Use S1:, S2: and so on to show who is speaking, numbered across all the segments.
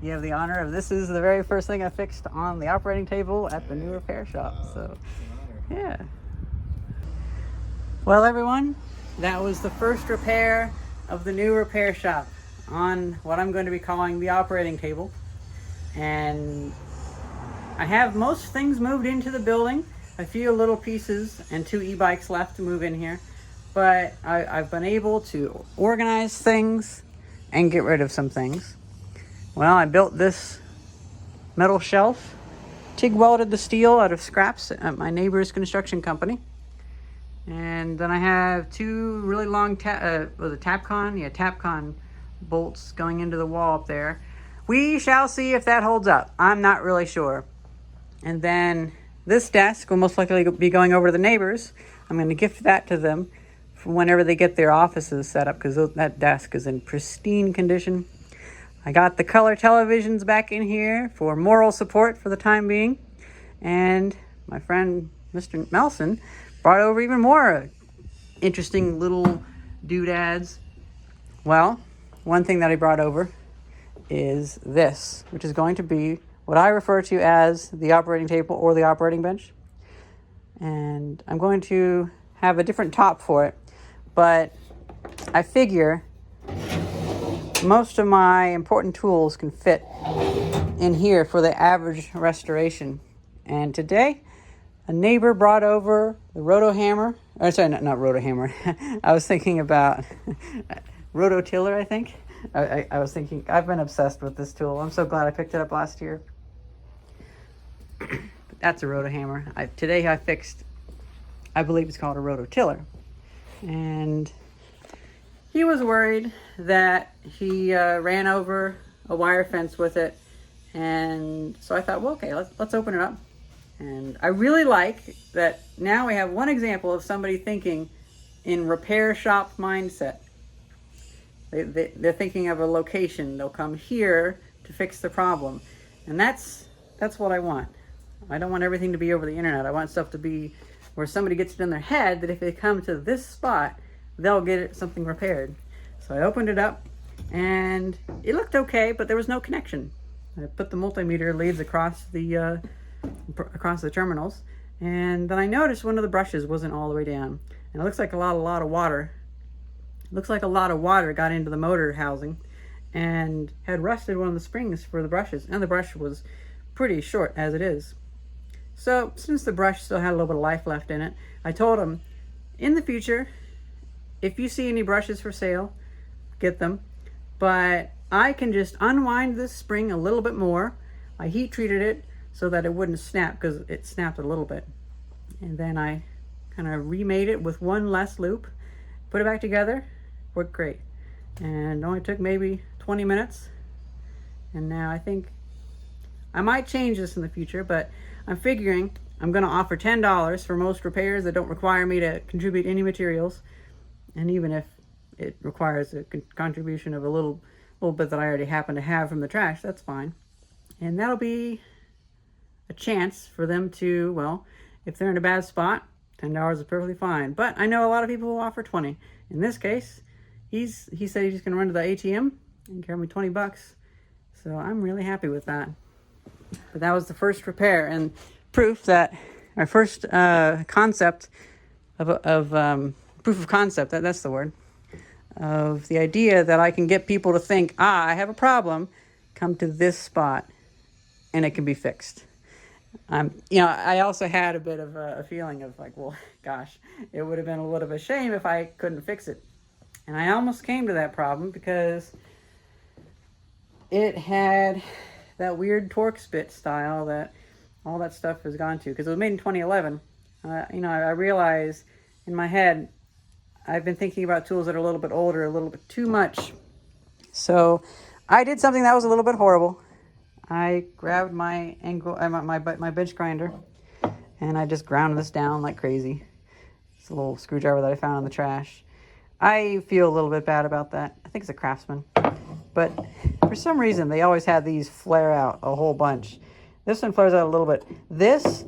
S1: you have the honor of this is the very first thing I fixed on the operating table at the new repair shop. So, yeah. Well, everyone, that was the first repair of the new repair shop on what I'm going to be calling the operating table. And I have most things moved into the building, a few little pieces and 2 e-bikes left to move in here. But I've been able to organize things and get rid of some things. Well, I built this metal shelf, TIG welded the steel out of scraps at my neighbor's construction company. And then I have 2 really long Tapcon bolts going into the wall up there. We shall see if that holds up. I'm not really sure. And then this desk will most likely be going over to the neighbors. I'm going to gift that to them for whenever they get their offices set up, because that desk is in pristine condition. I got the color televisions back in here for moral support for the time being. And my friend Mr. Melson brought over even more interesting little doodads. Well, one thing that he brought over is this, which is going to be what I refer to as the operating table or the operating bench. And I'm going to have a different top for it, but I figure most of my important tools can fit in here for the average restoration. And today, a neighbor brought over the Rotohammer. Or sorry, not Rotohammer. I was thinking about Rototiller, I think. I was thinking, I've been obsessed with this tool. I'm so glad I picked it up last year. But that's a Rotohammer. Today I fixed, I believe it's called a Rototiller. And he was worried that he ran over a wire fence with it. And so I thought, well, okay, let's open it up. And I really like that now we have one example of somebody thinking in repair shop mindset. They're thinking of a location. They'll come here to fix the problem. And that's what I want. I don't want everything to be over the internet. I want stuff to be where somebody gets it in their head that if they come to this spot, they'll get something repaired. So I opened it up and it looked okay, but there was no connection. I put the multimeter leads across the terminals, and then I noticed one of the brushes wasn't all the way down, and it looks like a lot of water. It looks like a lot of water got into the motor housing and had rusted one of the springs for the brushes, and the brush was pretty short as it is. So since the brush still had a little bit of life left in it, I told him, in the future, if you see any brushes for sale, get them, but I can just unwind this spring a little bit more. I heat treated it so that it wouldn't snap, because it snapped a little bit. And then I kind of remade it with one less loop, put it back together, worked great. And it only took maybe 20 minutes. And now I think I might change this in the future, but I'm figuring I'm gonna offer $10 for most repairs that don't require me to contribute any materials. And even if it requires a contribution of a little bit that I already happen to have from the trash, that's fine. And that'll be a chance for them to, well, if they're in a bad spot, $10 is perfectly fine. But I know a lot of people will offer 20. In this case, he said he's just gonna run to the ATM and give me 20 bucks. So I'm really happy with that. But that was the first repair and proof that my first concept of proof of concept, that's the word, of the idea that I can get people to think, I have a problem, come to this spot and it can be fixed. I also had a bit of a feeling of like, well, gosh, it would have been a little bit of a shame if I couldn't fix it. And I almost came to that problem because it had that weird torque spit style that all that stuff has gone to. Because it was made in 2011. I realized in my head, I've been thinking about tools that are a little bit older, a little bit too much. So I did something that was a little bit horrible. I grabbed my bench grinder, and I just ground this down like crazy. It's a little screwdriver that I found in the trash. I feel a little bit bad about that. I think it's a Craftsman. But for some reason, they always had these flare out a whole bunch. This one flares out a little bit. This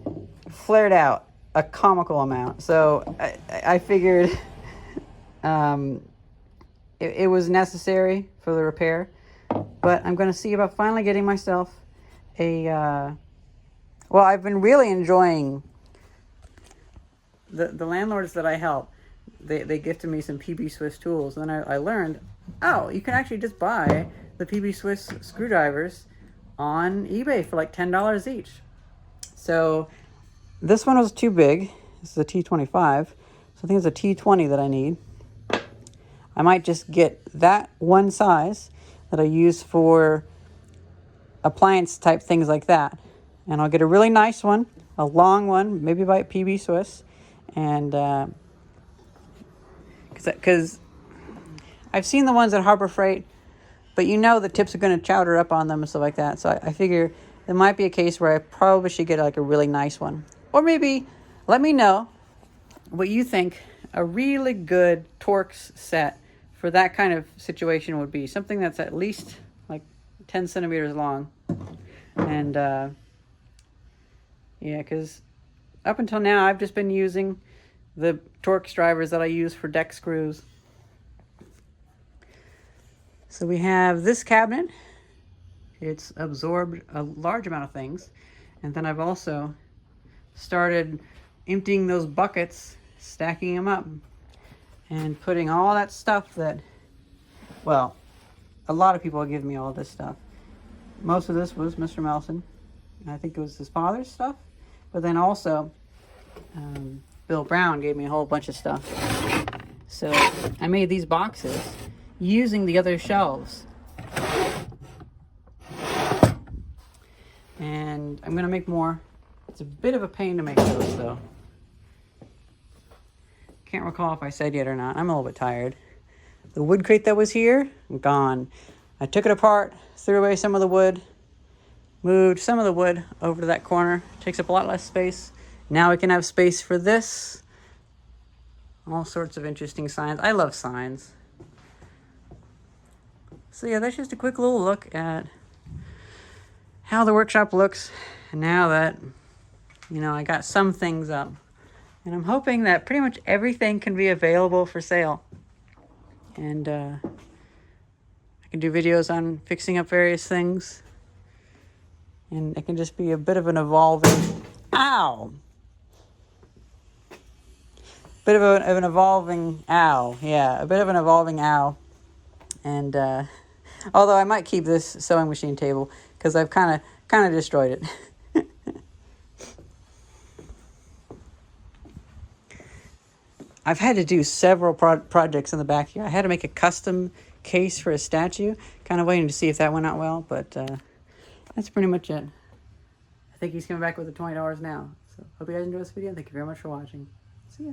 S1: flared out a comical amount. So I figured it was necessary for the repair. But I'm going to see about finally getting myself a, well, I've been really enjoying the landlords that I help. They gifted me some PB Swiss tools, and then I learned, oh, you can actually just buy the PB Swiss screwdrivers on eBay for like $10 each. So this one was too big. This is a T25, so I think it's a T20 that I need. I might just get that one size that I use for appliance type things like that. And I'll get a really nice one, a long one, maybe by PB Swiss. And because I've seen the ones at Harbor Freight, but you know the tips are going to chowder up on them and stuff like that. So I figure there might be a case where I probably should get like a really nice one. Or maybe let me know what you think a really good Torx set for that kind of situation would be. Something that's at least like 10 centimeters long. And yeah, because up until now I've just been using the Torx drivers that I use for deck screws. So we have this cabinet. It's absorbed a large amount of things. And then I've also started emptying those buckets, stacking them up, and putting all that stuff that, well, a lot of people give me all this stuff. Most of this was Mr. Melson. I think it was his father's stuff. But then also, Bill Brown gave me a whole bunch of stuff. So I made these boxes using the other shelves. And I'm going to make more. It's a bit of a pain to make those, though. Can't recall if I said yet or not. I'm a little bit tired. The wood crate that was here, gone. I took it apart, threw away some of the wood, moved some of the wood over to that corner. Takes up a lot less space. Now we can have space for this. All sorts of interesting signs. I love signs. So yeah, that's just a quick little look at how the workshop looks now that, you know, I got some things up. And I'm hoping that pretty much everything can be available for sale. And I can do videos on fixing up various things. And it can just be a bit of an evolving... Ow! Bit of an evolving ow. Yeah, a bit of an evolving ow. And although I might keep this sewing machine table because I've kind of destroyed it. I've had to do several projects in the back here. I had to make a custom case for a statue. Kind of waiting to see if that went out well, but that's pretty much it. I think he's coming back with the $20 now. So hope you guys enjoyed this video. Thank you very much for watching. See ya.